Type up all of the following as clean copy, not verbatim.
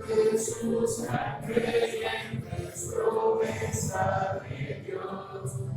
Jesús, la creyente promesa de Dios.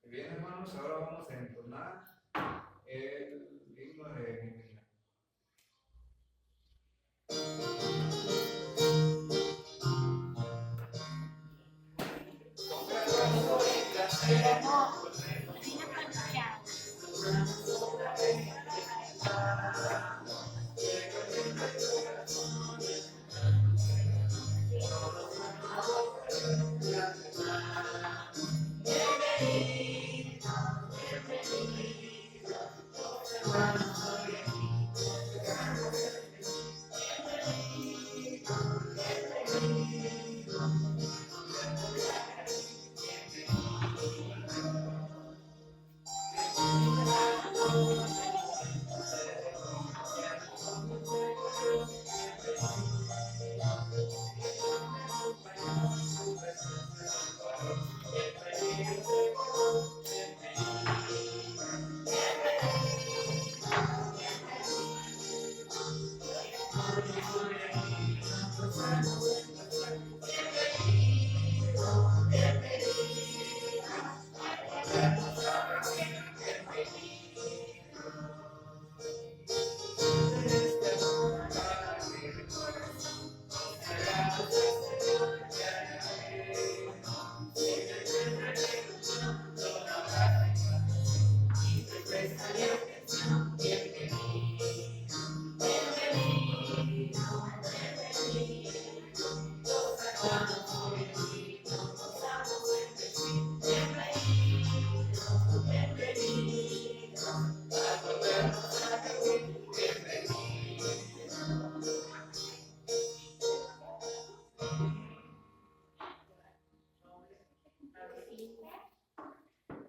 Bien, hermanos, ahora vamos a entonar el himno de bienvenida.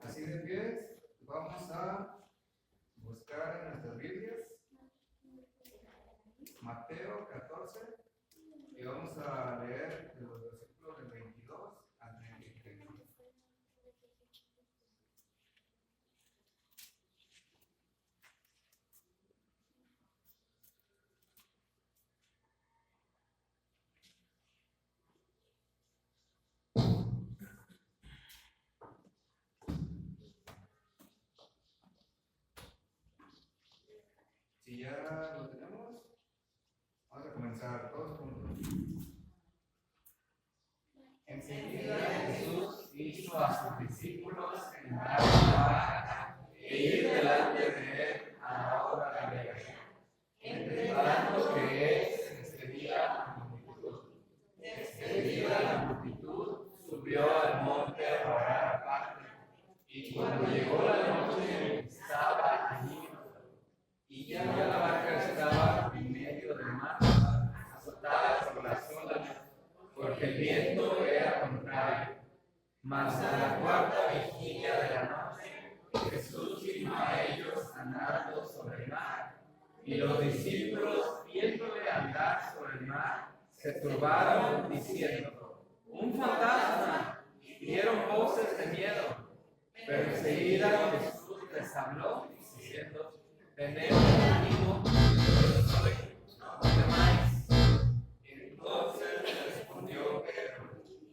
Así de pies, vamos a buscar en nuestras Biblias Mateo 14 y vamos a leer los versículos del 22 al 33. Si ya lo tenemos, vamos a comenzar todos juntos. Enseguida Jesús hizo a sus discípulos entrar en la barca e ir delante de él a la otra ribera, entre tanto que él se despedía a la multitud. Despedida la multitud, subió al monte a orar aparte, y cuando llegó la noche estaba allí. Y ya la barca estaba en medio del mar, azotada por las olas, porque el viento era contrario. Mas a la cuarta vigilia de la noche, Jesús vino a ellos andando sobre el mar, y los discípulos, viéndole andar sobre el mar, se turbaron diciendo: ¡un fantasma! Y dieron voces de miedo. Pero enseguida Jesús les habló diciendo: tened ánimo, yo soy, no temáis. Entonces le respondió Pedro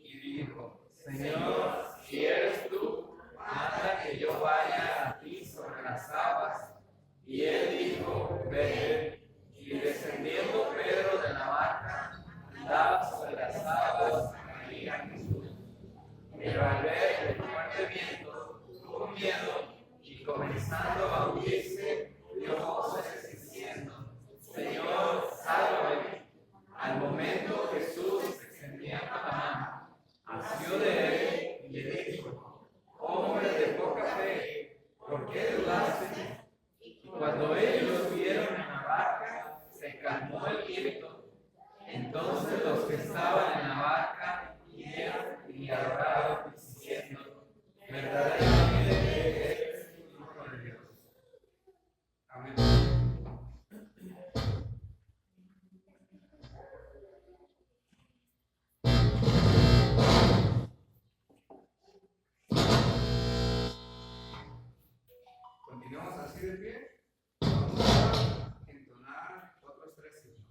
y dijo: Señor, si eres tú, manda que yo vaya a y comenzando a hundirse, dio voces diciendo: Señor, sálvame. Al momento Jesús, extendiendo la mano, asió de él y le dijo: Hombre de poca fe, ¿por qué dudaste? Y cuando ellos vieron en la barca, se calmó el viento. Entonces los que estaban en la barca vieron y adoraron, diciendo: verdaderamente eres el Hijo de Dios. Amén. Continuamos así de pie. Vamos a entonar otros 3 himnos.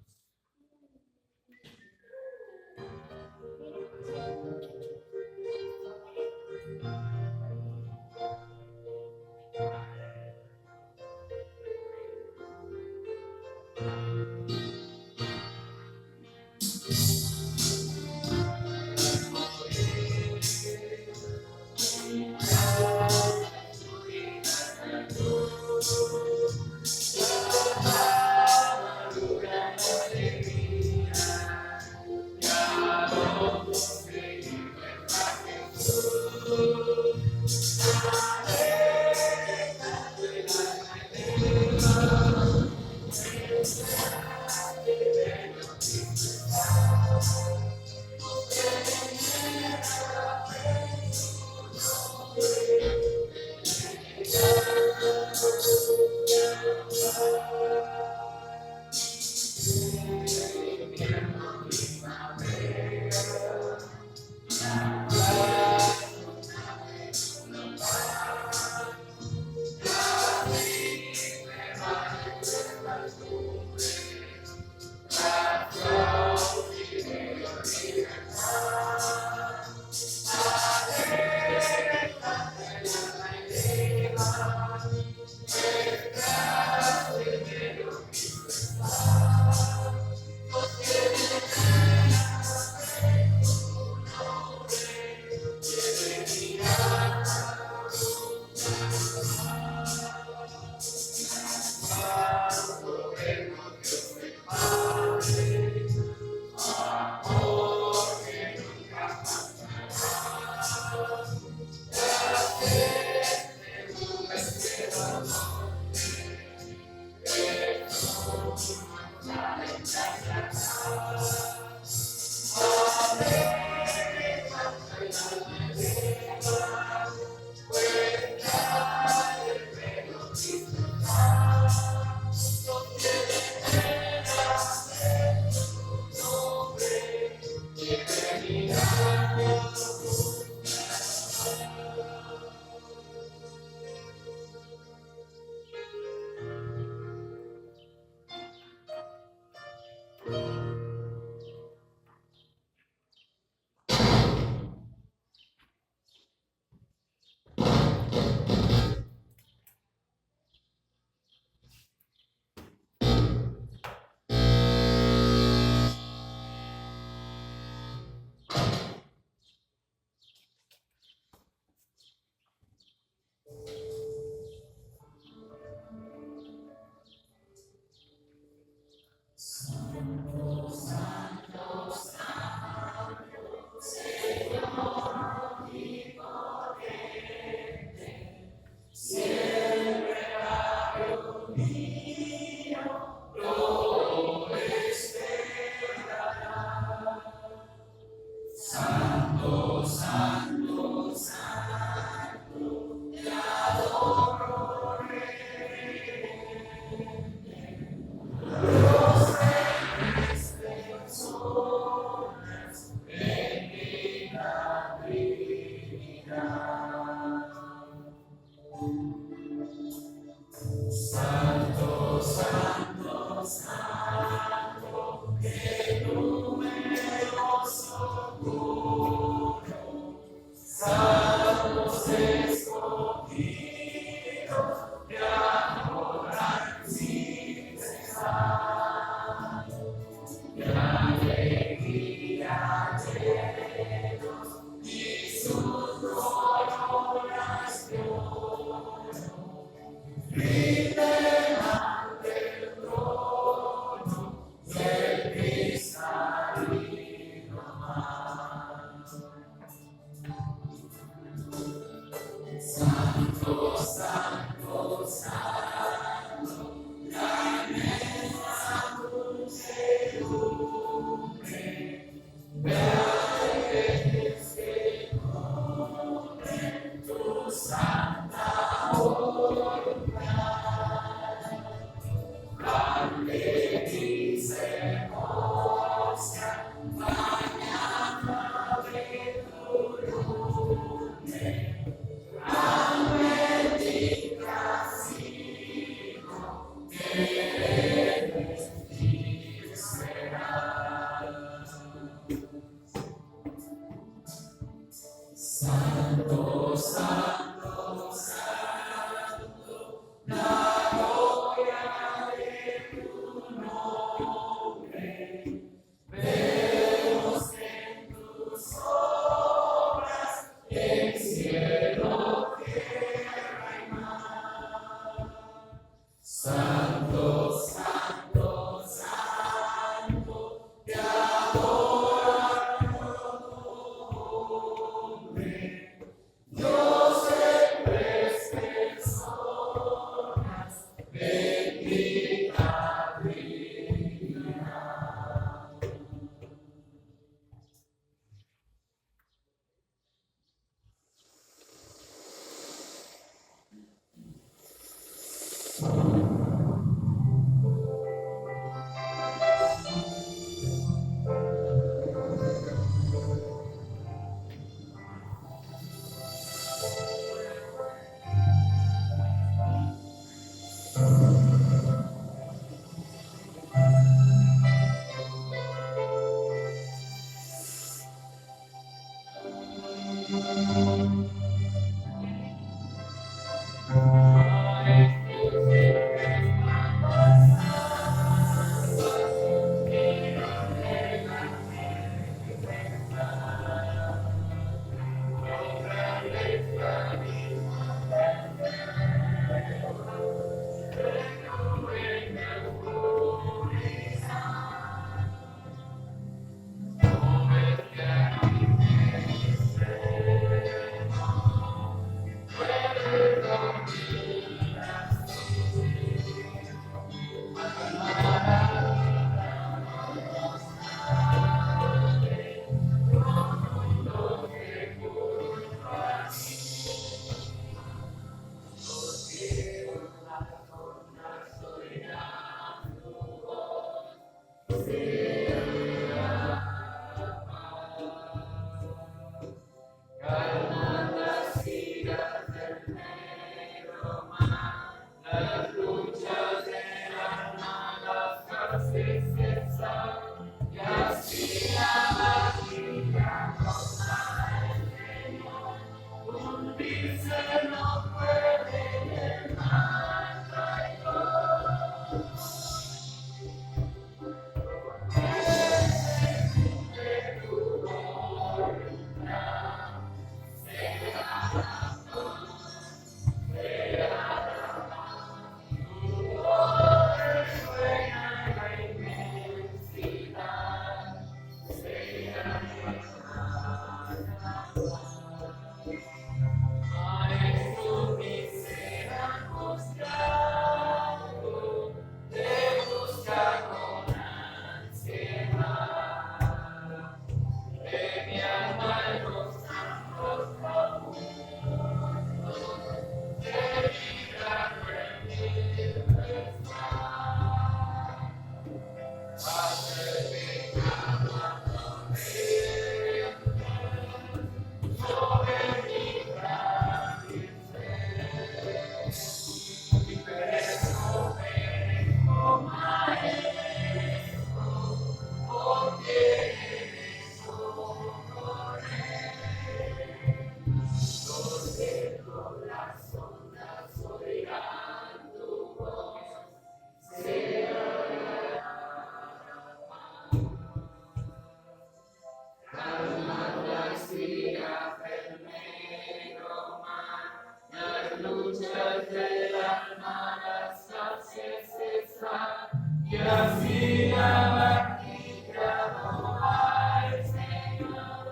alma la sacia cesar, y así la criado al Señor.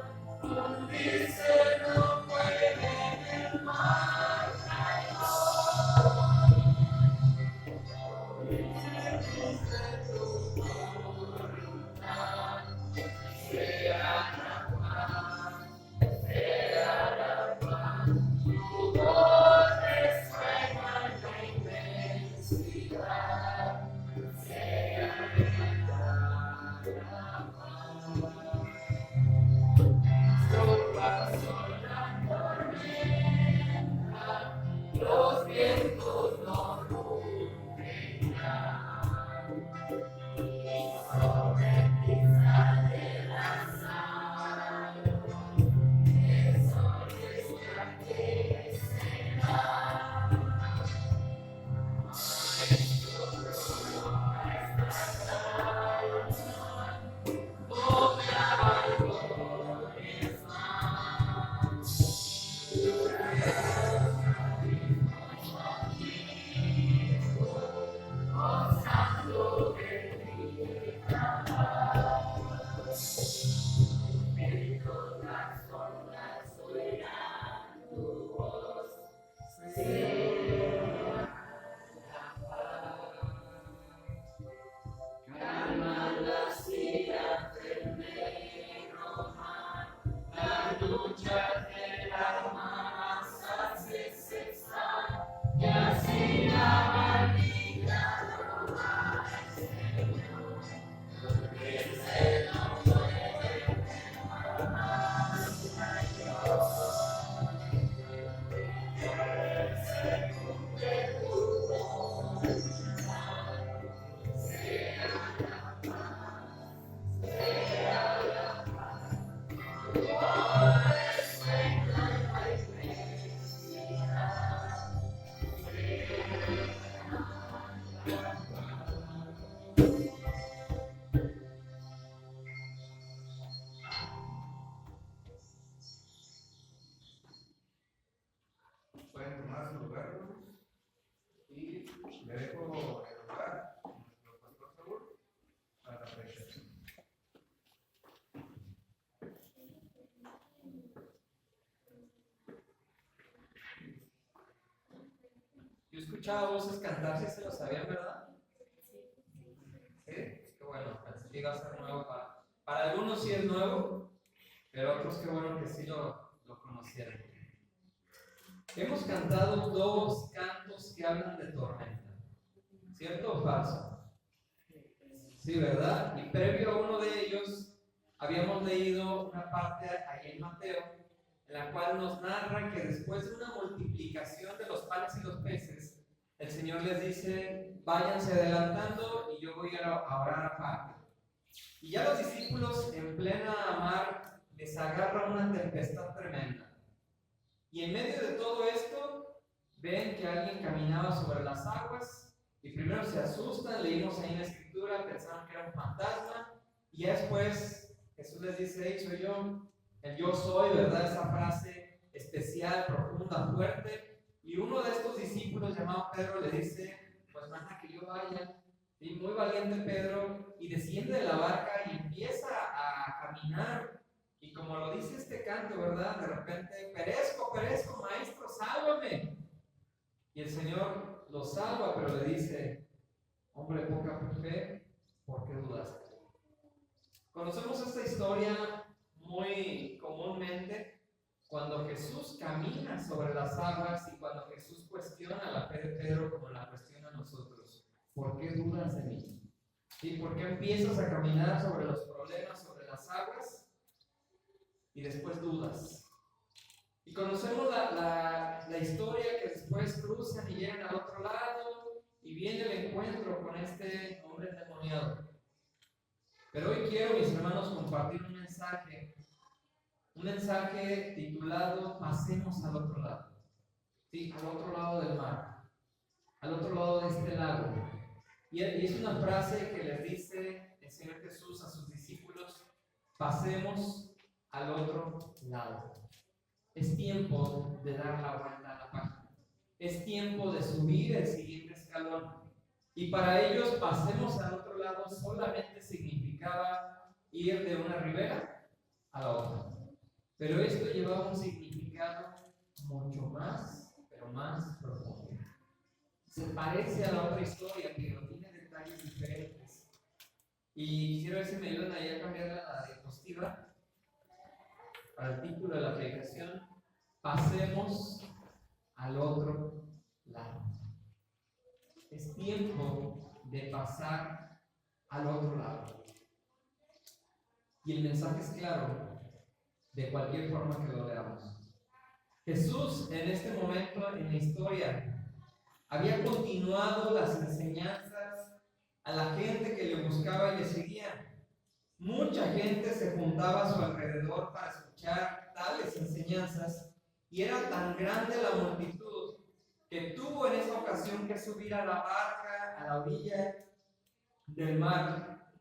Dice no puede el mal traidor. Dice tu voluntad, sea la paz, sea la paz. Tu voz resuena en la inmensidad, sea la paz. Nuestro paso la tormenta, los vientos no rugen ya, y sobre ti sale la sal, el sol resplandecerá. Maestro, nuestra calma, obra valores más. Gozando de ti trabajo, vientos las ondas oirán tu voz, sea la paz. Calma las iras del negro mar, la lucha del alma las hace cesar, y así la valija no va al Señor, porque el cielo puede más mayor. Se cumple tu voluntad, sea la paz, sea la paz. Tu voz resuena en la inmensidad, pueden tomar su lugar, hermanos, y le dejo el lugar a nuestro pastor Saúl para la predicación. Yo escuchaba voces cantar, si se lo sabían, ¿verdad? Sí, qué bueno, pensé que iba a ser nuevo para algunos sí es nuevo, pero otros qué bueno que sí lo conocieron. Hemos cantado dos cantos que hablan de tormenta, ¿cierto o falso? Sí, ¿verdad? Y previo a uno de ellos habíamos leído una parte ahí en Mateo, en la cual nos narra que después de una multiplicación de los panes y los peces, el Señor les dice, váyanse adelantando y yo voy a orar aparte. Y ya los discípulos en plena mar les agarra una tempestad tremenda. Y en medio de todo esto, ven que alguien caminaba sobre las aguas y primero se asustan, leímos ahí en la escritura, pensaron que era un fantasma, y ya después Jesús les dice, hey, soy yo, el yo soy, ¿verdad? Esa frase especial, profunda, fuerte. Y uno de estos discípulos llamado Pedro le dice, pues manda que yo vaya. Y muy valiente Pedro, y desciende de la barca y empieza a caminar. Y como lo dice este canto, ¿verdad? De repente, perezco, maestro, sálvame. Y el Señor lo salva, pero le dice, hombre poca fe, ¿por qué dudaste? Conocemos esta historia muy comúnmente cuando Jesús camina sobre las aguas y cuando Jesús cuestiona la fe de Pedro como la cuestiona a nosotros. ¿Por qué dudas de mí? ¿Y por qué empiezas a caminar sobre los problemas, sobre las aguas y después dudas? Y conocemos la historia que después cruzan y llegan al otro lado y viene el encuentro con este hombre endemoniado. Pero hoy quiero, mis hermanos, compartir un mensaje titulado Pasemos al otro lado. Sí, al otro lado del mar, al otro lado de este lago. Y es una frase que les dice el Señor Jesús a sus discípulos, pasemos al otro lado. Es tiempo de dar la vuelta a la página. es tiempo de subir el siguiente escalón. Y para ellos pasemos al otro lado solamente significaba ir de una ribera a la otra. Pero esto llevaba un significado mucho más, pero más profundo. Se parece a la otra historia, pero tiene detalles diferentes. Y quisiera ver si me ayudan ahí a cambiar la diapositiva para el título de la predicación. Pasemos al otro lado. Es tiempo de pasar al otro lado. Y el mensaje es claro, de cualquier forma que lo veamos. Jesús en este momento en la historia había continuado las enseñanzas a la gente que le buscaba y le seguía. Mucha gente se juntaba a su alrededor para escuchar tales enseñanzas y era tan grande la multitud que tuvo en esa ocasión que subir a la barca a la orilla del mar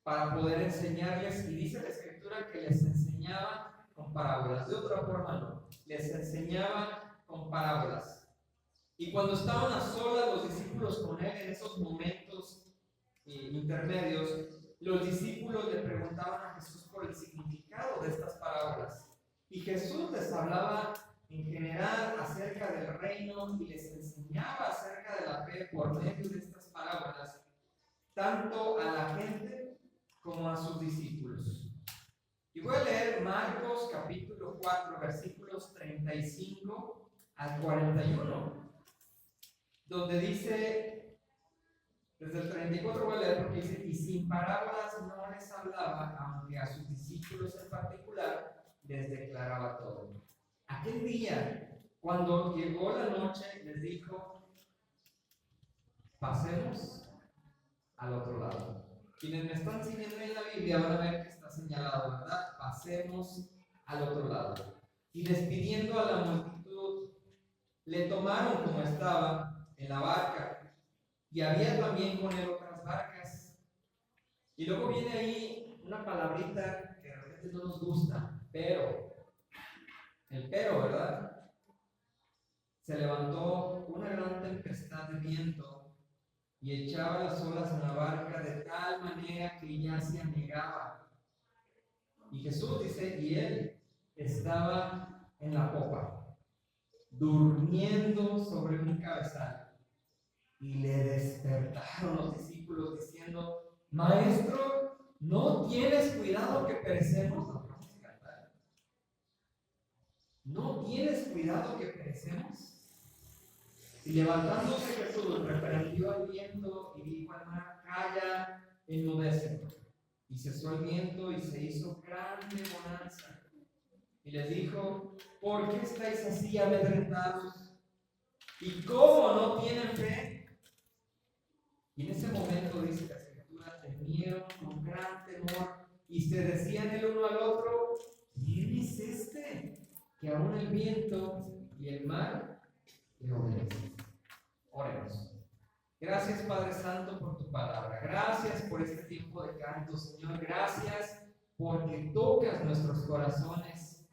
para poder enseñarles, y dice la escritura que les enseñaba con parábolas. De otra forma no, les enseñaba con parábolas. Y cuando estaban a solas los discípulos con él en esos momentos intermedios, los discípulos le preguntaban a Jesús por el significado de estas parábolas. Y Jesús les hablaba en general acerca del reino y les enseñaba acerca de la fe por medio de estas parábolas, tanto a la gente como a sus discípulos. Y voy a leer Marcos capítulo 4, versículos 35 al 41, donde dice, desde el 34 voy a leer porque dice: y sin parábolas no les hablaba, aunque a sus discípulos en particular les declaraba todo. Aquel día, cuando llegó la noche, les dijo: pasemos al otro lado. Quienes me están siguiendo en la Biblia van a ver que está señalado, ¿verdad? Pasemos al otro lado. Y despidiendo a la multitud, le tomaron como estaba en la barca, y había también con él otras barcas. Y luego viene ahí una palabrita que de repente no nos gusta, pero. El pero, ¿verdad? Se levantó una gran tempestad de viento y echaba las olas en la barca de tal manera que ya se anegaba. Y Jesús dice, y él estaba en la popa, durmiendo sobre un cabezal. Y le despertaron los discípulos diciendo: Maestro, ¿no tienes cuidado que perecemos? ¿No tienes cuidado que perecemos? Y levantándose Jesús, reprendió al viento y dijo al mar: calla, enmudece. Y cesó el viento y se hizo grande bonanza. Y les dijo: ¿por qué estáis así amedrentados? ¿Y cómo no tienen fe? Y en ese momento, dice la escritura, temieron con gran temor y se decían el uno al otro: ¿quién es este que aún el viento y el mar le obedecen? Oremos. Gracias, Padre Santo, por tu palabra. Gracias por este tiempo de canto, Señor. Gracias porque tocas nuestros corazones,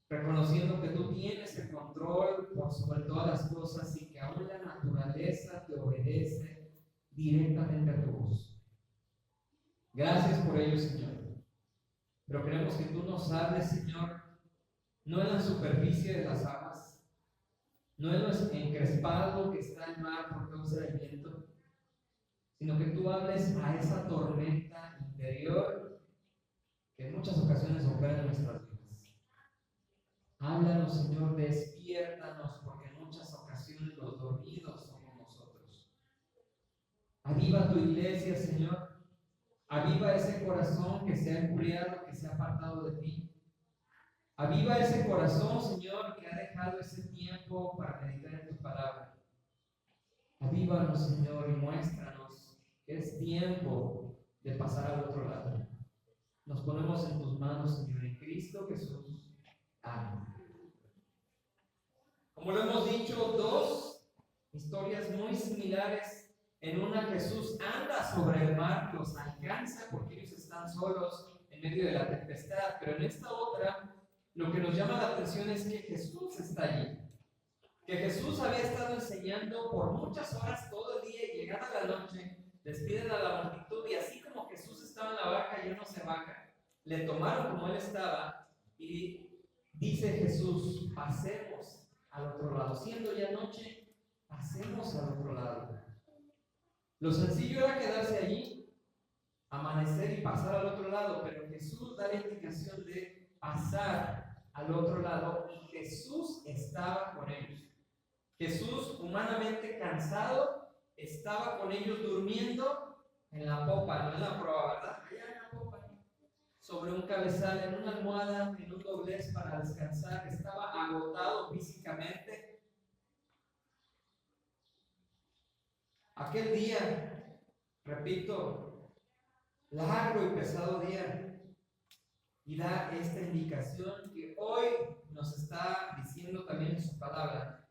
reconociendo que tú tienes el control por sobre todas las cosas y que aún la naturaleza te obedece directamente a tu voz. Gracias por ello, Señor. Pero queremos que tú nos hables, Señor, no en la superficie de las aguas, no en lo encrespado que está el mar por causa del viento, sino que tú hables a esa tormenta interior que en muchas ocasiones opera en nuestras vidas. Háblanos, Señor, despiértanos, porque en muchas ocasiones los dormidos somos nosotros. Aviva tu iglesia, Señor. Aviva ese corazón que se ha enfriado, que se ha apartado de ti. Aviva ese corazón, Señor, que ha dejado ese tiempo para meditar en tu palabra. Avívanos, Señor, y muéstranos que es tiempo de pasar al otro lado. Nos ponemos en tus manos, Señor, en Cristo Jesús. Amén. Como lo hemos dicho, dos historias muy similares. En una, Jesús anda sobre el mar, los alcanza porque ellos están solos en medio de la tempestad. Pero en esta otra, lo que nos llama la atención es que Jesús está allí. que Jesús había estado enseñando por muchas horas todo el día y llegada la noche, despiden a la multitud y así como Jesús estaba en la barca y él no se baja, le tomaron como él estaba y dice Jesús, pasemos al otro lado. Siendo ya noche, pasemos al otro lado. Lo sencillo era quedarse allí, amanecer y pasar al otro lado, pero Jesús da la indicación de pasar al otro lado y Jesús estaba con ellos. Jesús, humanamente cansado, estaba con ellos durmiendo en la popa, no en la proa, ¿verdad? Allá en la popa, sobre un cabezal, en una almohada, en un doblez para descansar. Estaba agotado físicamente. Aquel día, repito, largo y pesado día, y da esta indicación que hoy nos está diciendo también en su palabra: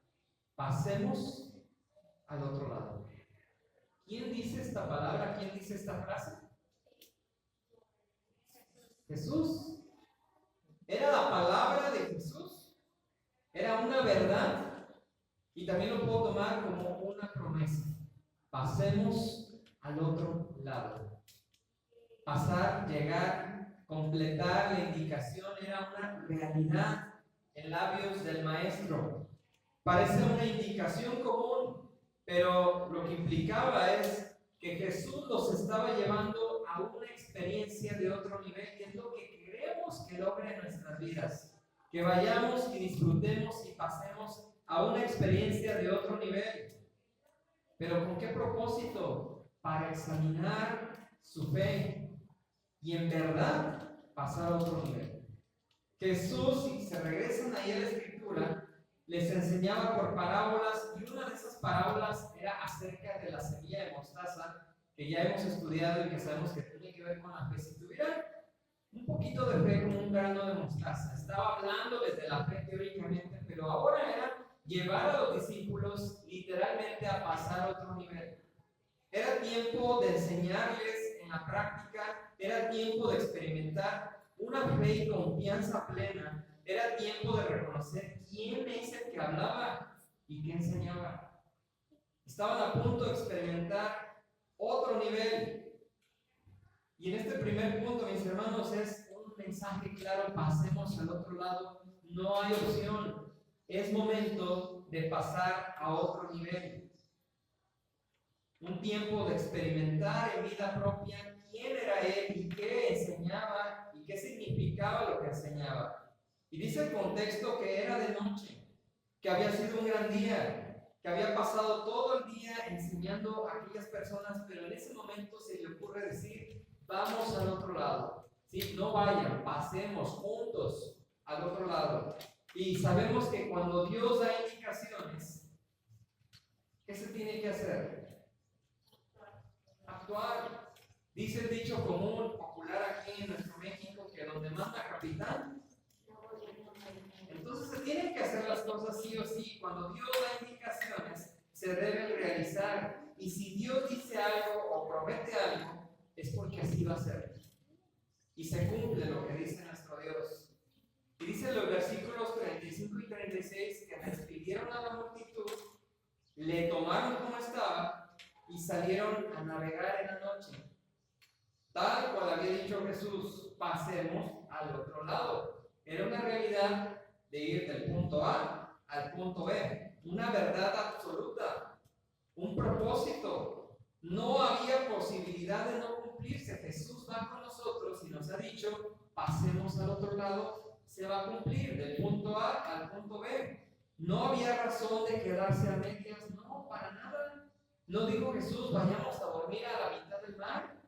pasemos al otro lado. ¿Quién dice esta palabra? ¿Quién dice esta frase? Jesús. Era la palabra de Jesús. Era una verdad y también lo puedo tomar como una promesa. Pasemos al otro lado. Pasar, llegar, completar la indicación era una realidad en labios del maestro. Parece una indicación común, pero lo que implicaba es que Jesús los estaba llevando a una experiencia de otro nivel, y es lo que queremos que logre en nuestras vidas. Que vayamos y disfrutemos y pasemos a una experiencia de otro nivel. ¿Pero con qué propósito? Para examinar su fe y en verdad pasar a otro nivel. Jesús, si se regresan ahí a la Escritura, les enseñaba por parábolas, y una de esas parábolas era acerca de la semilla de mostaza, que ya hemos estudiado y que sabemos que tiene que ver con la fe. Si tuvieran un poquito de fe como un grano de mostaza, estaba hablando desde la fe teóricamente, pero ahora era llevar a los discípulos literalmente a pasar a otro nivel. Era tiempo de enseñarles en la práctica, era tiempo de experimentar una fe y confianza plena. Era tiempo de reconocer quién es el que hablaba y qué enseñaba. Estaban a punto de experimentar otro nivel. Y en este primer punto, mis hermanos, es un mensaje claro: pasemos al otro lado. No hay opción. Es momento de pasar a otro nivel. Un tiempo de experimentar en vida propia quién era él y qué enseñaba y qué significaba lo que enseñaba. Y dice el contexto que era de noche, que había sido un gran día, que había pasado todo el día enseñando a aquellas personas, pero en ese momento se le ocurre decir: vamos al otro lado. ¿Sí? No vayan, pasemos juntos al otro lado. Y sabemos que cuando Dios da indicaciones, ¿qué se tiene que hacer? Actuar. Dice el dicho común, popular aquí en nuestro México, que donde manda capitán. Entonces se tienen que hacer las cosas sí o sí. Cuando Dios da indicaciones, se deben realizar. Y si Dios dice algo o promete algo, es porque así va a ser. Y se cumple lo que dice nuestro Dios. Y dice en los versículos 35 y 36 que despidieron a la multitud, le tomaron como estaba y salieron a navegar en la noche. Tal cual había dicho Jesús: pasemos al otro lado. Era una realidad de ir del punto A al punto B, una verdad absoluta, un propósito. No había posibilidad de no cumplirse. Jesús va con nosotros y nos ha dicho: pasemos al otro lado, se va a cumplir del punto A al punto B. No había razón de quedarse a medias, no, para nada. No dijo Jesús: vayamos a dormir a la mitad del mar.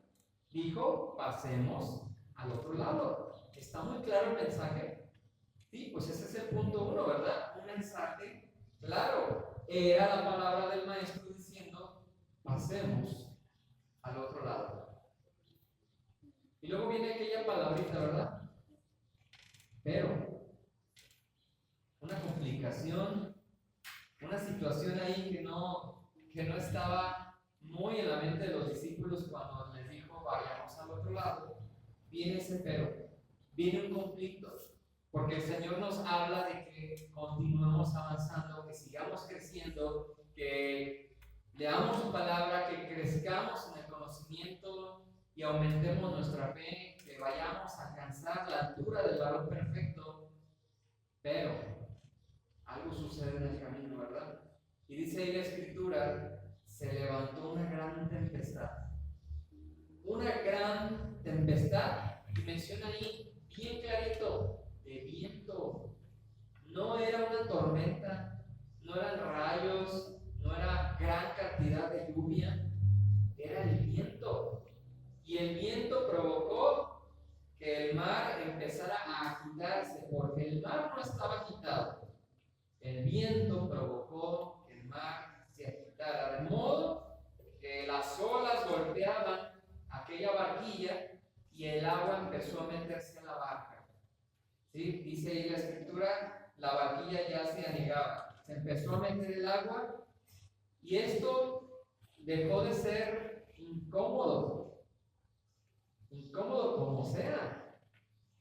Dijo: pasemos al otro lado. ¿Está muy claro el mensaje? Sí, pues ese es el punto uno, ¿verdad? Un mensaje claro. Era la palabra del maestro diciendo: pasemos al otro lado. Y luego viene aquella palabrita, ¿verdad? Pero, una complicación, una situación ahí que no estaba muy en la mente de los discípulos cuando les dijo: vayamos al otro lado. Viene ese pero, viene un conflicto. porque el Señor nos habla de que continuemos avanzando, que sigamos creciendo, que leamos su palabra, que crezcamos en el conocimiento y aumentemos nuestra fe, que vayamos a alcanzar la altura del varón perfecto. Pero algo sucede en el camino, ¿verdad? Y dice ahí la Escritura, se levantó una gran tempestad. Una gran tempestad, y menciona ahí bien clarito, de viento. No era una tormenta, no eran rayos, no era gran cantidad de lluvia, era el viento. Y el viento provocó que el mar empezara a agitarse, porque el mar no estaba agitado. El viento provocó que el mar se agitara, de modo que las olas golpeaban aquella barquilla y el agua empezó a meterse en la barca. ¿Sí? Dice ahí la Escritura, la barquilla ya se anegaba, se empezó a meter el agua y esto dejó de ser incómodo como sea.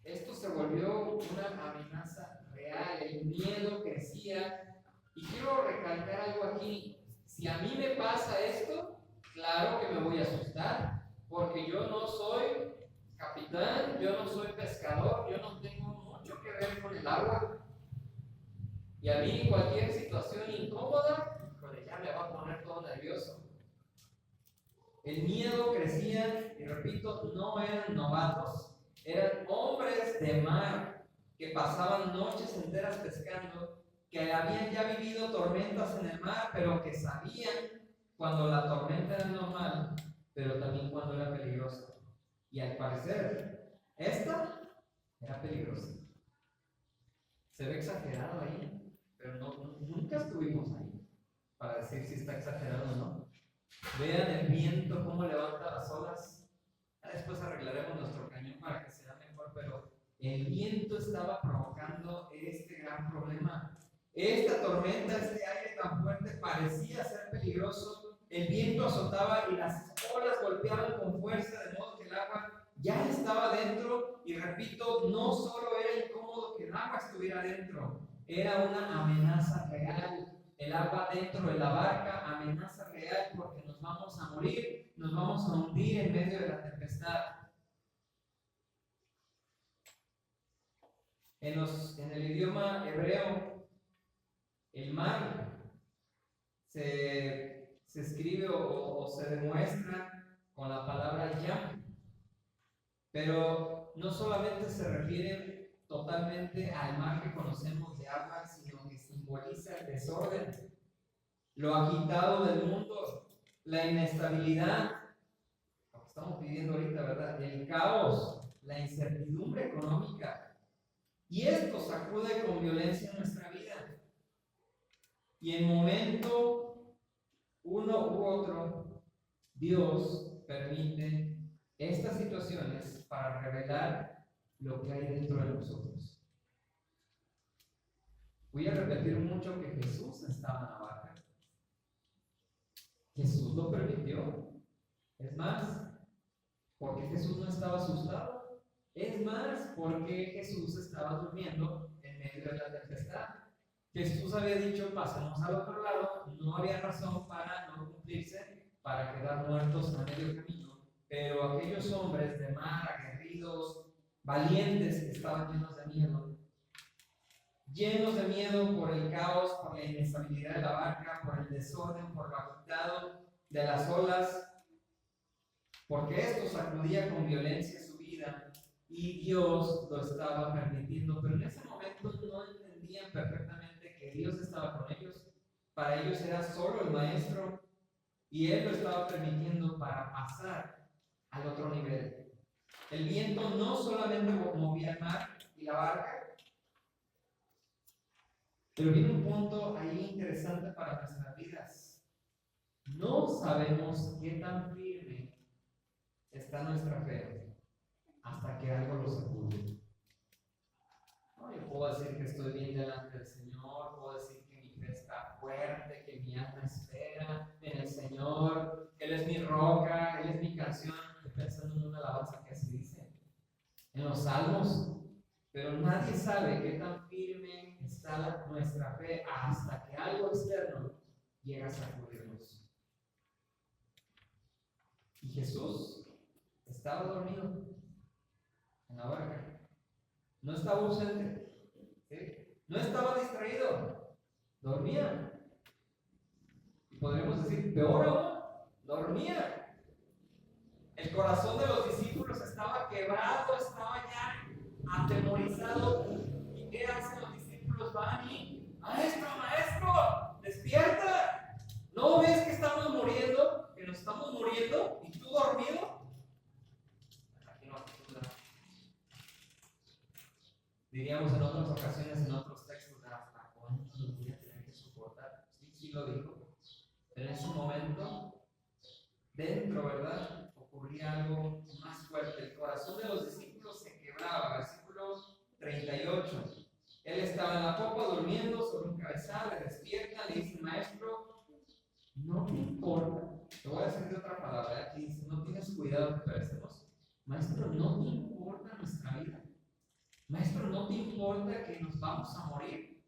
Esto se volvió una amenaza real, el miedo crecía. Y quiero recalcar algo aquí: si a mí me pasa esto, claro que me voy a asustar, porque yo no soy capitán, yo no soy pescador, yo no tengo mucho que ver con el agua. Y a mí cualquier situación incómoda, híjole, ya me va a poner todo nervioso. El miedo crecía, y repito, no eran novatos, eran hombres de mar que pasaban noches enteras pescando, que habían ya vivido tormentas en el mar, pero que sabían cuando la tormenta era normal, pero también cuando era peligrosa. Y al parecer, esta era peligrosa. Se ve exagerado ahí, pero nunca estuvimos ahí para decir si está exagerado o no. Vean el viento, cómo levanta las olas. Después arreglaremos nuestro cañón para que sea mejor, pero el viento estaba provocando este gran problema. Esta tormenta, este aire tan fuerte parecía ser peligroso. El viento azotaba y las olas golpeaban con fuerza, de modo que el agua ya estaba dentro. Y repito, no solo era incómodo que el agua estuviera dentro, era una amenaza real. El agua dentro de la barca, amenaza real, porque nos vamos a morir, nos vamos a hundir en medio de la tempestad. En el idioma hebreo, el mar se escribe o se demuestra con la palabra yam, pero no solamente se refiere totalmente al mar que conocemos de agua, sino que simboliza el desorden, lo agitado del mundo, la inestabilidad, lo que estamos viviendo ahorita, ¿verdad? El caos, la incertidumbre económica. Y esto sacude con violencia nuestra vida. Y en momento uno u otro, Dios permite estas situaciones para revelar lo que hay dentro de nosotros. Voy a repetir mucho que Jesús estaba en la barca. Jesús lo permitió. Es más, porque Jesús no estaba asustado. Es más, porque Jesús estaba durmiendo en medio de la tempestad. Jesús había dicho, pasemos al otro lado. No había razón para no cumplirse, para quedar muertos a medio camino. Pero aquellos hombres de mar, aguerridos, valientes, que estaban llenos de miedo por el caos, por la inestabilidad de la barca, por el desorden, por lo agitado de las olas, porque esto sacudía con violencia su vida y Dios lo estaba permitiendo. Pero en ese momento no entendían perfectamente que Dios estaba con ellos. Para ellos era solo el maestro y Él lo estaba permitiendo para pasar al otro nivel. El viento no solamente movía el mar y la barca, pero viene un punto ahí interesante para nuestras vidas. No sabemos qué tan firme está nuestra fe hasta que algo lo sacude. No, yo puedo decir que estoy bien delante del Señor, puedo decir que mi fe está fuerte, que mi alma espera en el Señor, Él es mi roca, Él es mi canción. Estoy pensando en una alabanza que así dice, en los salmos. pero nadie sabe qué tan firme está nuestra fe hasta que algo externo llega a sacudirnos. Y Jesús estaba dormido en la barca. No estaba ausente, ¿sí? No estaba distraído, dormía. Y podríamos decir, peor aún, dormía. El corazón de los discípulos estaba quebrado, estaba ya atemorizado. ¿Y qué hacen los discípulos? Van y, maestro, despierta. ¿No ves que estamos muriendo? Que nos estamos muriendo y tú dormido. Diríamos en otras ocasiones, en otros textos, ¿hasta cuándo los voy a tener que soportar? Sí lo dijo. Pero en ese momento, dentro, ¿verdad?, ocurría algo más fuerte. El corazón de los discípulos se quebraba. Versículo 38. Él estaba en la popa durmiendo sobre un cabezal, le despierta, le dice, maestro, no te importa. Te voy a decir de otra palabra, aquí dice, no tienes cuidado que perecemos. Maestro, no te importa nuestra vida. Maestro, ¿no te importa que nos vamos a morir?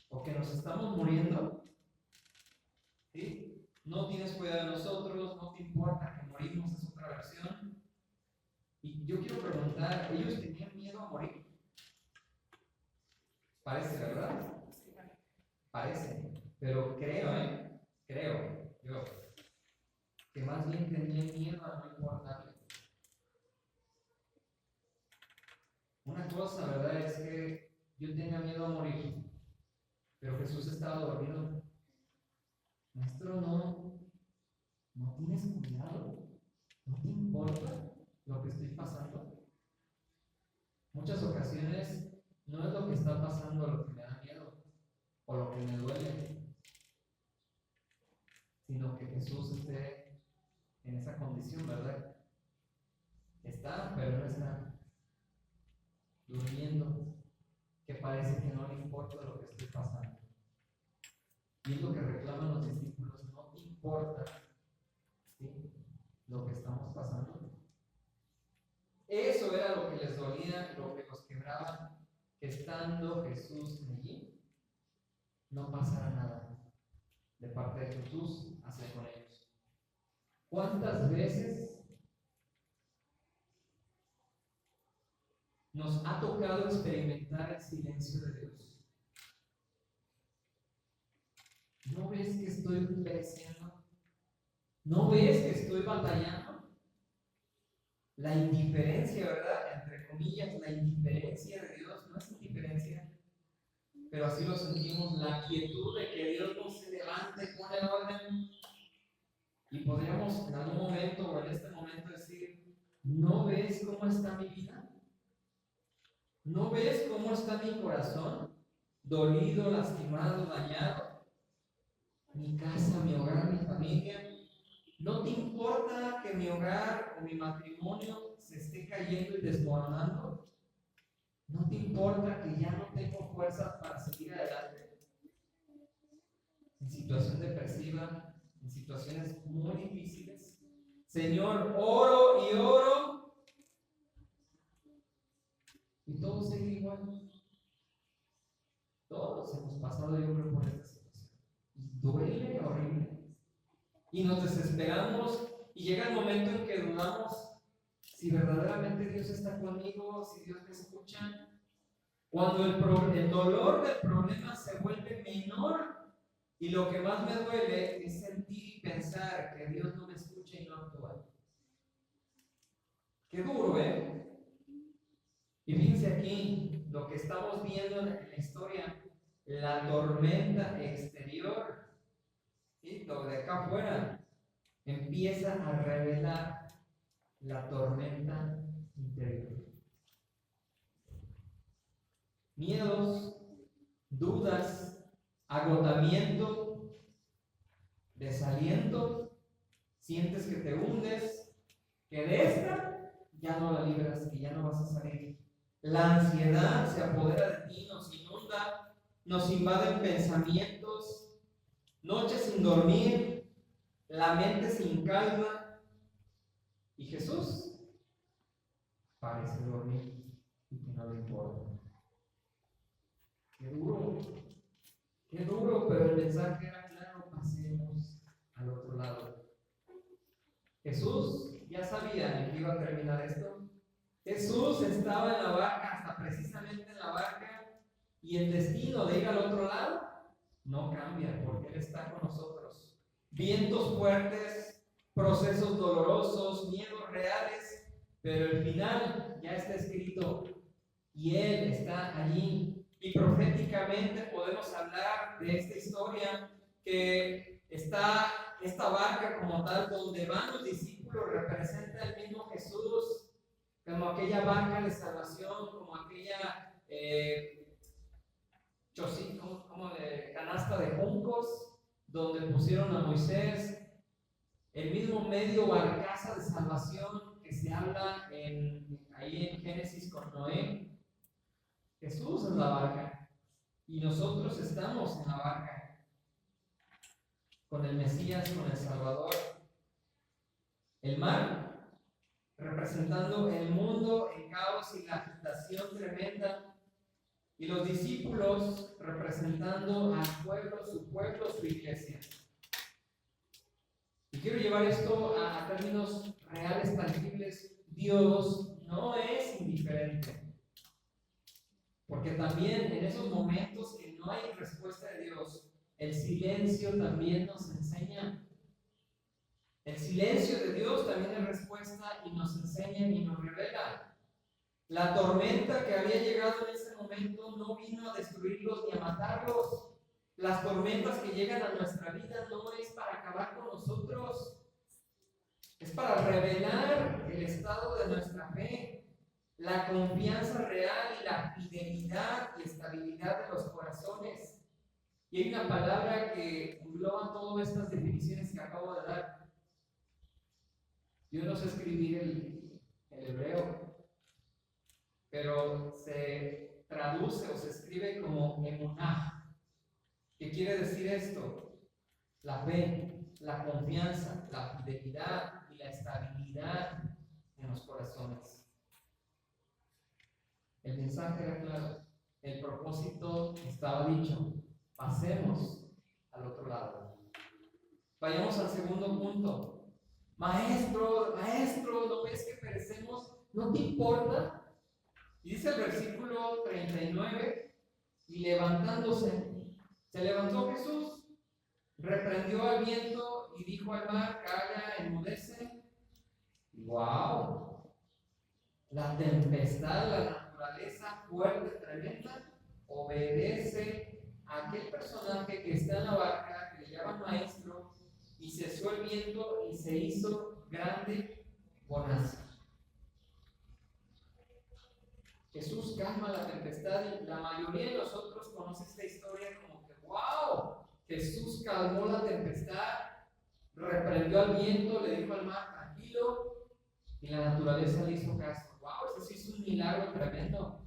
¿O que nos estamos muriendo? ¿Sí? No tienes cuidado de nosotros, no te importa que morimos, es otra versión. Y yo quiero preguntar, ¿ellos tenían miedo a morir? Parece, ¿verdad? Parece. Pero creo yo, que más bien tenían miedo a no importarle. Una cosa, ¿verdad?, es que yo tenga miedo a morir, pero Jesús estaba dormido. Maestro, no tienes cuidado, no te importa lo que estoy pasando. Muchas ocasiones no es lo que está pasando lo que me da miedo o lo que me duele, sino que Jesús esté en esa condición, ¿verdad? Está, pero no está. Durmiendo, que parece que no le importa lo que estoy pasando. Y es lo que reclaman los discípulos, no te importa, ¿sí?, lo que estamos pasando. Eso era lo que les dolía, lo que los quebraba, que estando Jesús allí, no pasara nada de parte de Jesús hacia con ellos. ¿Cuántas veces nos ha tocado experimentar el silencio de Dios? ¿No ves que estoy pereciendo? ¿No ves que estoy batallando? La indiferencia, ¿verdad?, entre comillas, la indiferencia de Dios no es indiferencia, pero así lo sentimos, la quietud de que Dios no se levante, pone orden. Y podríamos en algún momento o en este momento decir, ¿no ves cómo está mi vida? ¿No ves cómo está mi corazón? Dolido, lastimado, dañado. Mi casa, mi hogar, mi familia. ¿No te importa que mi hogar o mi matrimonio se esté cayendo y desmoronando? ¿No te importa que ya no tengo fuerzas para seguir adelante? En situación depresiva, en situaciones muy difíciles. Señor, oro y oro y todo sigue igual. Todos hemos pasado, yo creo, por esta situación. Y duele horrible. Y nos desesperamos y llega el momento en que dudamos si verdaderamente Dios está conmigo, si Dios me escucha. Cuando el dolor del problema se vuelve menor y lo que más me duele es sentir y pensar que Dios no me escucha y no actúa. Qué duro, ¿eh? Y fíjense aquí lo que estamos viendo en la historia, la tormenta exterior. ¿Sí? Lo de acá afuera empieza a revelar la tormenta interior. Miedos, dudas, agotamiento, desaliento, sientes que te hundes, que de esta ya no la libras, que ya no vas a salir. La ansiedad se apodera de ti, nos inunda, nos invaden pensamientos, noches sin dormir, la mente sin calma. Y Jesús parece dormir y que no le importa. qué duro, pero el mensaje era claro, pasemos al otro lado. Jesús ya sabía en qué iba a terminar esto. Jesús estaba en la barca, hasta precisamente en la barca, y el destino de ir al otro lado no cambia porque Él está con nosotros. Vientos fuertes, procesos dolorosos, miedos reales, pero el final ya está escrito y Él está allí. Y proféticamente podemos hablar de esta historia que está esta barca como tal, donde van los discípulos, representa el mismo Jesús, como aquella barca de salvación, como aquella como de canasta de juncos, donde pusieron a Moisés, el mismo medio barcaza de salvación que se habla ahí en Génesis con Noé. Jesús es la barca y nosotros estamos en la barca con el Mesías, con el Salvador. El mar representando el mundo en caos y la agitación tremenda, y los discípulos representando al pueblo, su iglesia. Y quiero llevar esto a términos reales, tangibles. Dios no es indiferente. Porque también en esos momentos que no hay respuesta de Dios, el silencio también nos enseña. El silencio de Dios también es respuesta y nos enseña y nos revela. La tormenta que había llegado en ese momento no vino a destruirlos ni a matarlos. Las tormentas que llegan a nuestra vida no es para acabar con nosotros, es para revelar el estado de nuestra fe, la confianza real y la fidelidad y estabilidad de los corazones. Y hay una palabra que engloba todas estas definiciones que acabo de dar. Yo no sé escribir el hebreo, pero se traduce o se escribe como emuná. ¿Qué quiere decir esto? La fe, la confianza, la fidelidad y la estabilidad en los corazones. El mensaje era claro, el propósito estaba dicho, pasemos al otro lado. Vayamos al segundo punto. Maestro, ¿no ves que perecemos? ¿No te importa? Y dice el versículo 39, y levantándose, se levantó Jesús, reprendió al viento y dijo al mar, calla, enmudece. ¡Wow! La tempestad, la naturaleza fuerte, tremenda, obedece a aquel personaje que está en la barca, que le llaman maestro, y cesó el viento y se hizo grande bonanza. Jesús calma la tempestad y la mayoría de nosotros conoce esta historia como que ¡wow! Jesús calmó la tempestad, reprendió al viento, le dijo al mar tranquilo y la naturaleza le hizo caso. ¡Wow! Eso sí es un milagro tremendo.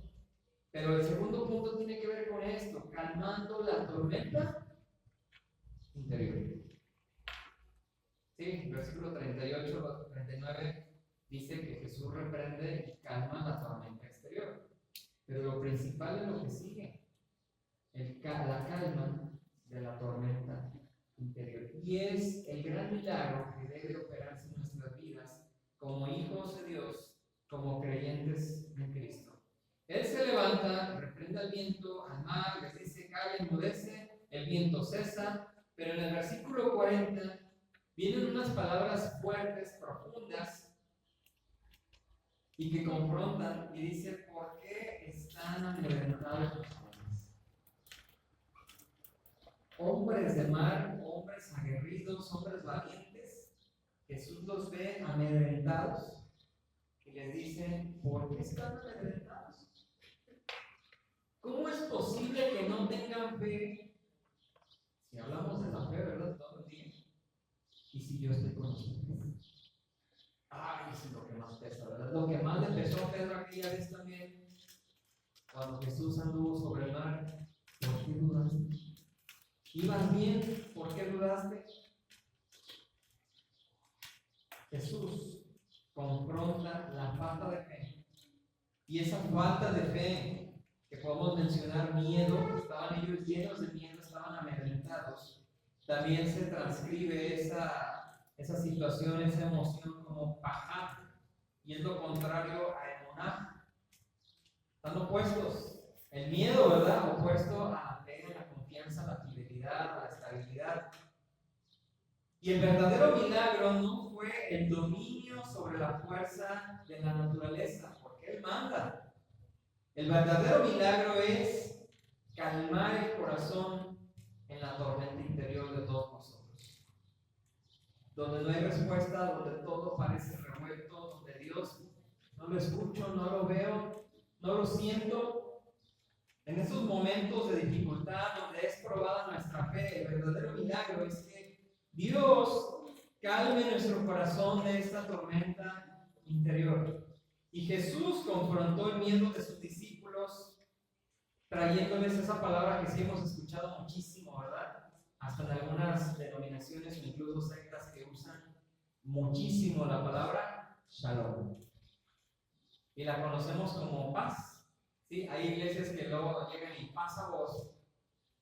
Pero el segundo punto tiene que ver con esto, calmando la tormenta interior. Sí, versículo 38, 39 dice que Jesús reprende y calma la tormenta exterior. Pero lo principal es lo que sigue, la calma de la tormenta interior. Y es el gran milagro que debe operarse en nuestras vidas como hijos de Dios, como creyentes en Cristo. Él se levanta, reprende al viento, al mar, les dice, calla, enmudece, el viento cesa, pero en el versículo 40 vienen unas palabras fuertes, profundas, y que confrontan, y dice, ¿por qué están amedrentados los hombres? Hombres de mar, hombres aguerridos, hombres valientes, Jesús los ve amedrentados, y les dice, ¿por qué están amedrentados? ¿Cómo es posible que no tengan fe? Si hablamos de la fe, ¿verdad? Todo el día. ¿Y si yo estoy con ustedes? Ay, eso es lo que más pesa, ¿verdad? Lo que más le pesó a Pedro aquella vez también, cuando Jesús anduvo sobre el mar. ¿Por qué dudaste? ¿Ibas bien? ¿Por qué dudaste? Jesús confronta la falta de fe. Y esa falta de fe, que podemos mencionar miedo, estaban ellos llenos de miedo, estaban amedrentados. También se transcribe esa situación, esa emoción como pajá, y es lo contrario a emuná. Están opuestos. El miedo, ¿verdad? Opuesto a la fe, a la confianza, a la fidelidad, a la estabilidad. Y el verdadero milagro no fue el dominio sobre la fuerza de la naturaleza, porque Él manda. El verdadero milagro es calmar el corazón en la tormenta interior de todos nosotros. Donde no hay respuesta, donde todo parece revuelto, donde Dios no lo escucho, no lo veo, no lo siento. En esos momentos de dificultad donde es probada nuestra fe, el verdadero milagro es que Dios calme nuestro corazón de esta tormenta interior. Y Jesús confrontó el miedo de sus discípulos trayéndoles esa palabra que sí hemos escuchado muchísimo, ¿verdad? Hasta en algunas denominaciones o incluso sectas que usan muchísimo la palabra Shalom. Y la conocemos como paz. ¿Sí? Hay iglesias que luego llegan y paz a vos,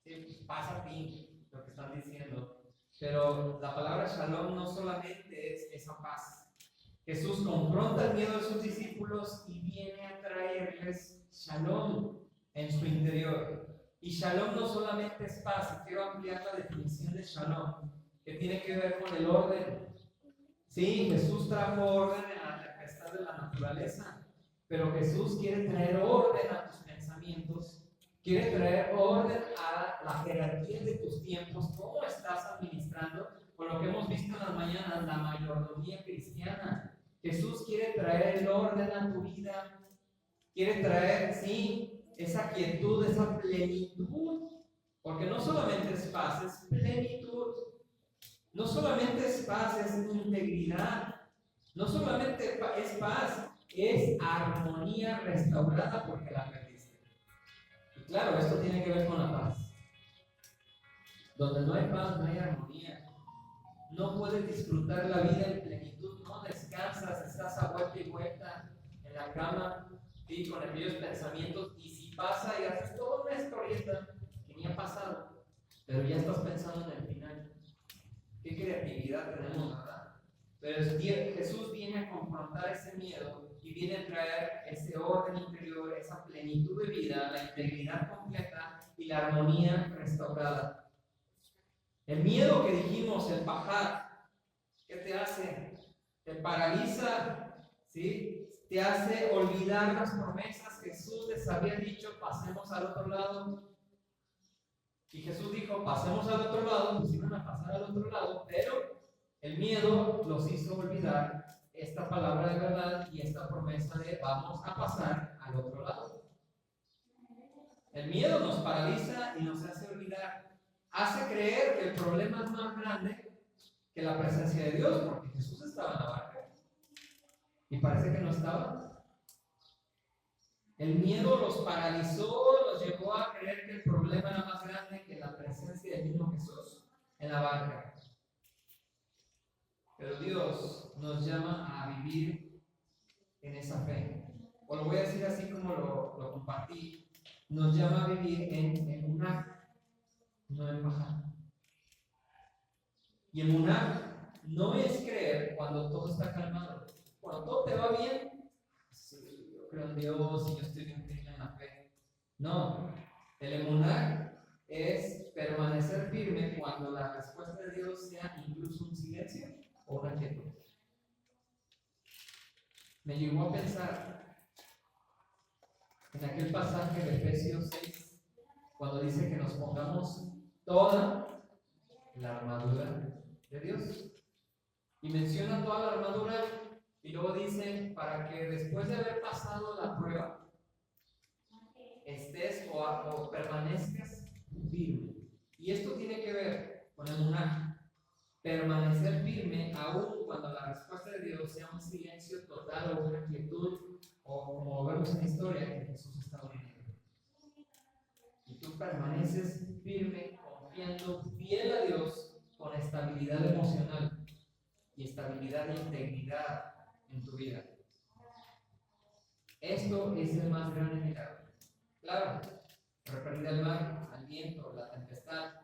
¿sí? Paz a ti, lo que están diciendo. Pero la palabra Shalom no solamente es esa paz. Jesús confronta el miedo de sus discípulos y viene a traerles Shalom en su interior. Y Shalom no solamente es paz, y quiero ampliar la definición de Shalom, que tiene que ver con el orden. Sí, Jesús trajo orden en la tempestad de la naturaleza. Pero Jesús quiere traer orden a tus pensamientos, quiere traer orden a la jerarquía de tus tiempos, cómo estás administrando, por lo que hemos visto en las mañanas, la mayordomía cristiana. Jesús quiere traer el orden a tu vida, quiere traer, sí, esa quietud, esa plenitud, porque no solamente es paz, es plenitud. No solamente es paz, es integridad. No solamente es paz, es armonía restaurada porque la perdiste. Y claro, esto tiene que ver con la paz. Donde no hay paz, no hay armonía. No puedes disfrutar la vida en plenitud, no descansas, estás a vuelta y vuelta en la cama, ¿sí? Con aquellos pensamientos. Y si pasa y haces toda una historieta que ni ha pasado, pero ya estás pensando en el final. Qué creatividad tenemos, ¿verdad? Pero Jesús viene a confrontar ese miedo y viene a traer ese orden interior, esa plenitud de vida, la integridad completa y la armonía restaurada. El miedo que dijimos, el pajá, ¿qué te hace? Te paraliza, ¿sí? Te hace olvidar las promesas. Jesús les había dicho, pasemos al otro lado. Y Jesús dijo, pasemos al otro lado, pues iban a pasar al otro lado, pero el miedo los hizo olvidar esta palabra de verdad y esta promesa de vamos a pasar al otro lado. El miedo nos paraliza y nos hace olvidar, hace creer que el problema es más grande que la presencia de Dios, porque Jesús estaba en la barca y parece que no estaba. El miedo los paralizó, los llevó a creer que el problema era más grande que la presencia del mismo Jesús en la barca. Pero Dios nos llama a vivir en esa fe. O lo voy a decir así como lo compartí. Nos llama a vivir en emuná, no en pajá. Y emuná no es creer cuando todo está calmado. Cuando todo te va bien, sí, yo creo en Dios y yo estoy bien firme en la fe. No, el emuná es permanecer firme cuando la respuesta de Dios sea incluso un silencio o una quietud. Me llevó a pensar en aquel pasaje de Efesios 6, cuando dice que nos pongamos toda la armadura de Dios. Y menciona toda la armadura y luego dice, para que después de haber pasado la prueba, estés o permanezcas firme. Y esto tiene que ver con el emuná. Permanecer firme aún cuando la respuesta de Dios sea un silencio total o una quietud, o como vemos en la historia, que Jesús está durmiendo. Y tú permaneces firme, confiando, fiel a Dios, con estabilidad emocional y estabilidad e integridad en tu vida. Esto es el más grande milagro. Claro, reprende al mar, al viento, la tempestad,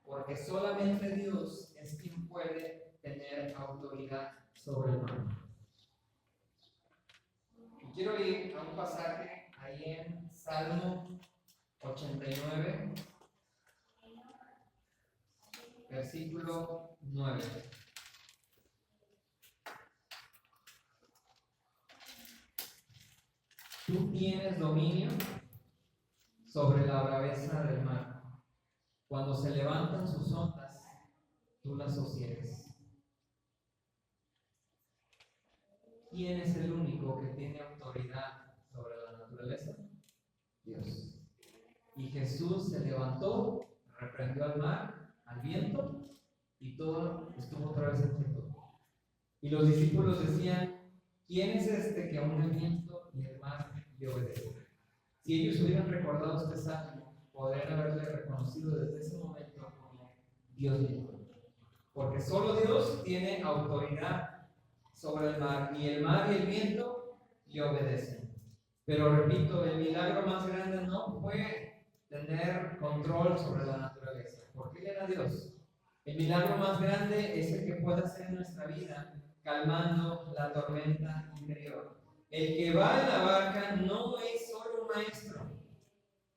porque solamente Dios es quien puede tener autoridad sobre el mar. Y quiero ir a un pasaje ahí en Salmo 89, versículo 9. Tú tienes dominio sobre la braveza del mar. Cuando se levantan sus ondas, tú las sosiegas. ¿Quién es el único que tiene autoridad sobre la naturaleza? Dios. Y Jesús se levantó, reprendió al mar, al viento, y todo estuvo otra vez en quietud. Y los discípulos decían: ¿quién es este que aún el viento y el mar le obedecen? Si ellos hubieran recordado este salmo, podrían haberle reconocido desde ese momento como Dios mismo. Porque solo Dios tiene autoridad sobre el mar, y el viento le obedecen. Pero repito, el milagro más grande no fue tener control sobre la naturaleza, porque Él era Dios. El milagro más grande es el que puede hacer en nuestra vida, calmando la tormenta interior. El que va en la barca no es solo un maestro,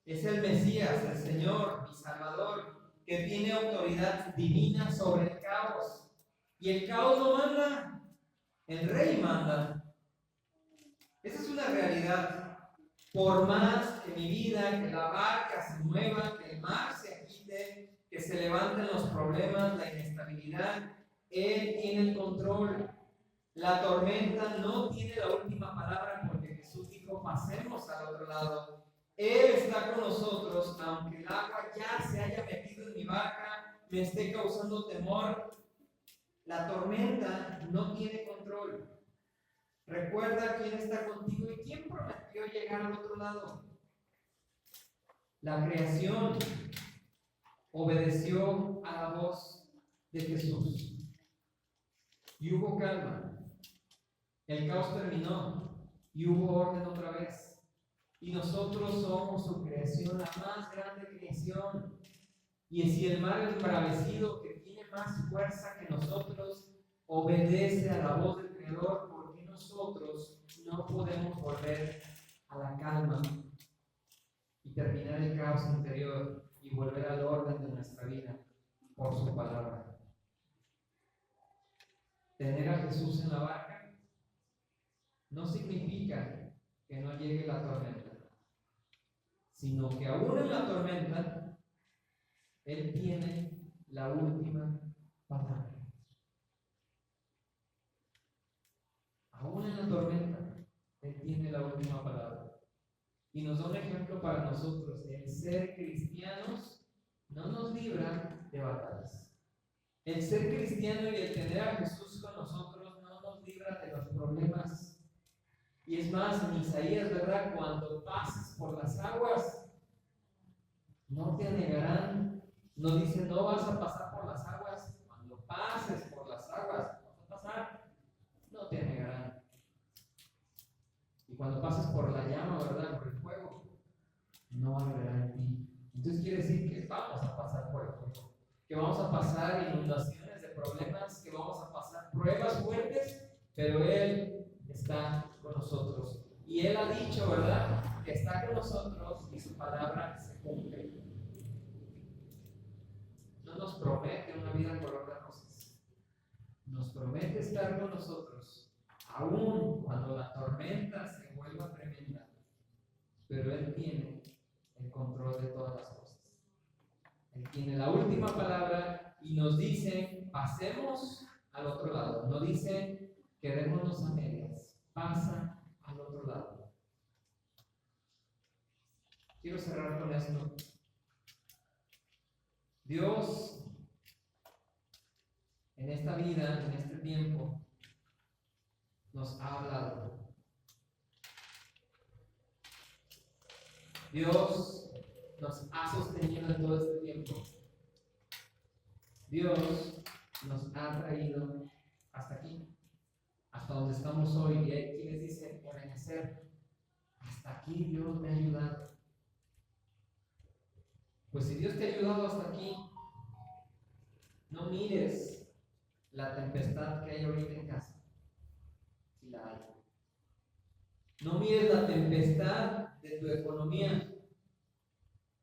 es el Mesías, el Señor, mi Salvador, que tiene autoridad divina sobre el caos. Y el caos no manda, el Rey manda. Esa es una realidad. Por más que mi vida, que la barca se mueva, que el mar se agite, que se levanten los problemas, la inestabilidad, Él tiene el control. La tormenta no tiene la última palabra, porque Jesús dijo: pasemos al otro lado. Él está con nosotros, aunque el agua ya se haya metido en mi barca, me esté causando temor. La tormenta no tiene control. Recuerda quién está contigo y quién prometió llegar al otro lado. La creación obedeció a la voz de Jesús y hubo calma. El caos terminó y hubo orden otra vez. Y nosotros somos su creación, la más grande creación. Y si el mar embravecido, que tiene más fuerza que nosotros, obedece a la voz del Creador, ¿por qué nosotros no podemos volver a la calma y terminar el caos interior y volver al orden de nuestra vida por su palabra? Tener a Jesús en la barca no significa que no llegue la tormenta, sino que aún en la tormenta Él tiene la última palabra. Aún en la tormenta Él tiene la última palabra. Y nos da un ejemplo para nosotros. El ser cristianos no nos libra de batallas. El ser cristiano y el tener a Jesús con nosotros no nos libra de los problemas. Y es más, en Isaías, ¿verdad? Cuando pases por las aguas, no te anegarán. No dice: no vas a pasar por las aguas. Cuando pases por las aguas, vas a pasar, no te anegarán. Y cuando pases por la llama, ¿verdad? Por el fuego, no arderá en ti. Entonces quiere decir que vamos a pasar por el fuego, que vamos a pasar inundaciones de problemas, que vamos a pasar pruebas fuertes, pero Él está con nosotros. Y Él ha dicho, ¿verdad?, que está con nosotros y su palabra se cumple. No nos promete una vida color de rosas. Nos promete estar con nosotros, aún cuando la tormenta se vuelva tremenda. Pero Él tiene el control de todas las cosas. Él tiene la última palabra y nos dice: pasemos al otro lado. No dice: quedémonos a medias. Pasa al otro lado. Quiero cerrar con esto. Dios, en esta vida, en este tiempo, nos ha hablado. Dios nos ha sostenido en todo este tiempo. Dios nos ha traído hasta aquí, hasta donde estamos hoy. Y hay quienes dicen: Ebenezer, hasta aquí Dios me ha ayudado. Pues si Dios te ha ayudado hasta aquí, no mires la tempestad que hay ahorita en casa, si la hay. No mires la tempestad de tu economía,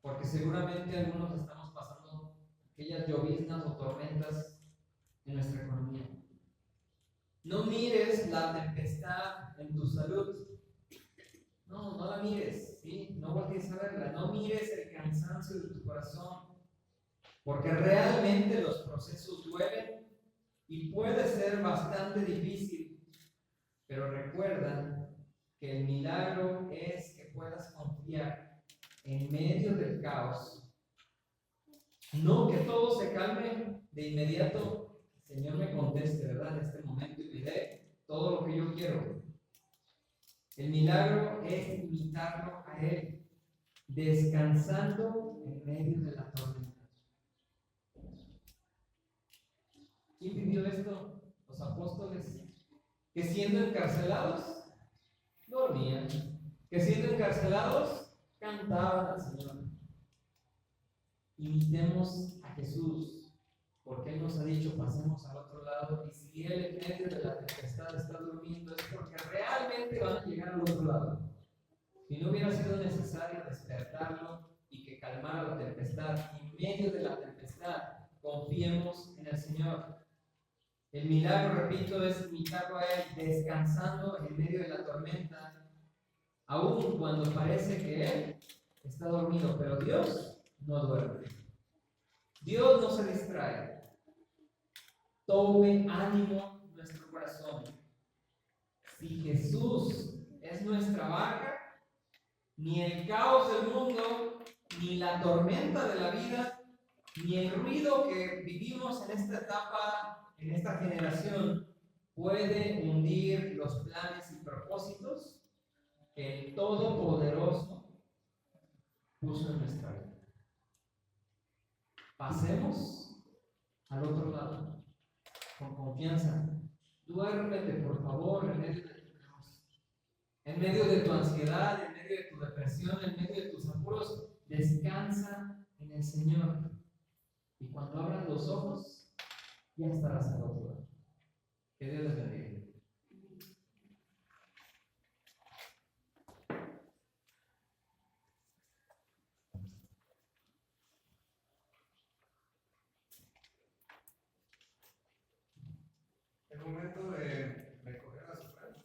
porque seguramente algunos estamos pasando aquellas lloviznas o tormentas en nuestra economía. No mires la tempestad en tu salud. No la mires, ¿sí? No voltees a verla. No mires el cansancio de tu corazón, porque realmente los procesos duelen y puede ser bastante difícil. Pero recuerda que el milagro es que puedas confiar en medio del caos. No que todo se calme de inmediato, el Señor me conteste, ¿verdad? En este momento y me dé todo lo que yo quiero. El milagro es imitarlo a Él, descansando en medio de la tormenta. ¿Quién vivió esto? Los apóstoles, que siendo encarcelados, dormían, que siendo encarcelados, cantaban al Señor. Imitemos a Jesús, porque Él nos ha dicho, pasemos al otro lado, y si Él en medio de la tempestad está durmiendo, es porque realmente van a llegar al otro lado. Si no hubiera sido necesario despertarlo y que calmara la tempestad, en medio de la tempestad, confiemos en el Señor. El milagro, repito, es imitarlo a Él, descansando en medio de la tormenta, aun cuando parece que Él está dormido, pero Dios no duerme. Dios no se distrae. Tome ánimo nuestro corazón. Si Jesús es nuestra barca, ni el caos del mundo, ni la tormenta de la vida, ni el ruido que vivimos en esta etapa, en esta generación, puede hundir los planes y propósitos que el Todopoderoso puso en nuestra vida. Pasemos al otro lado, con confianza. Duérmete, por favor, en medio de tu caos, en medio de tu ansiedad, en medio de tu depresión, en medio de tus apuros. Descansa en el Señor. Y cuando abras los ojos, ya estarás al otro lado. Que Dios les bendiga. Es momento de recoger las ofrendas.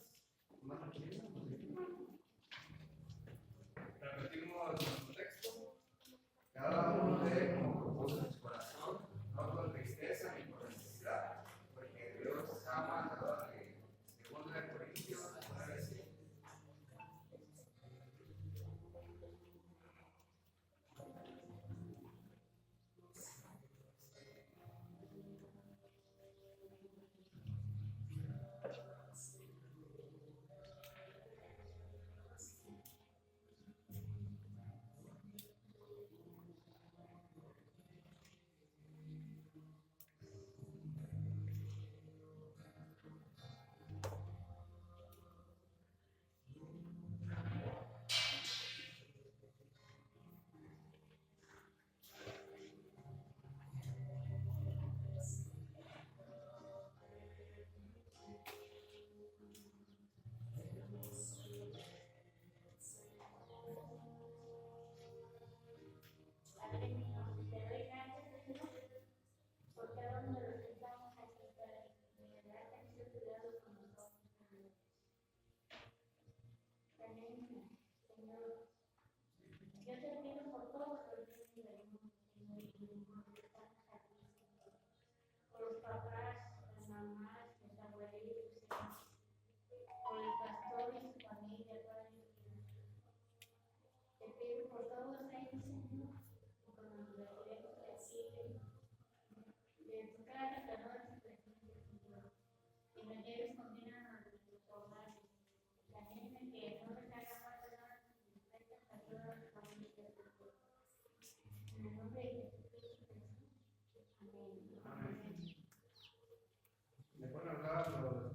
Repetimos nuestro texto. Cada uno de como propuso en su corazón, no por tristeza ni por necesidad, porque Dios ama a los que, según de Corintios 9:7. ¿Me pueden hablar los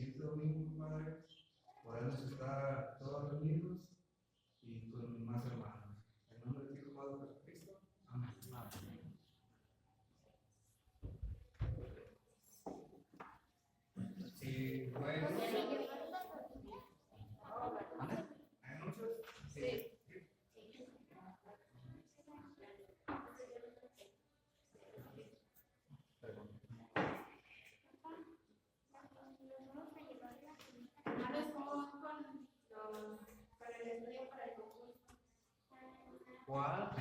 siguiente domingo, Padre, podamos estar todos reunidos y con más hermanos. En nombre de tu Hijo, Padre Jesucristo. Amén. Sí, bueno. ¿Anuncios? Sí. ¿Cuál?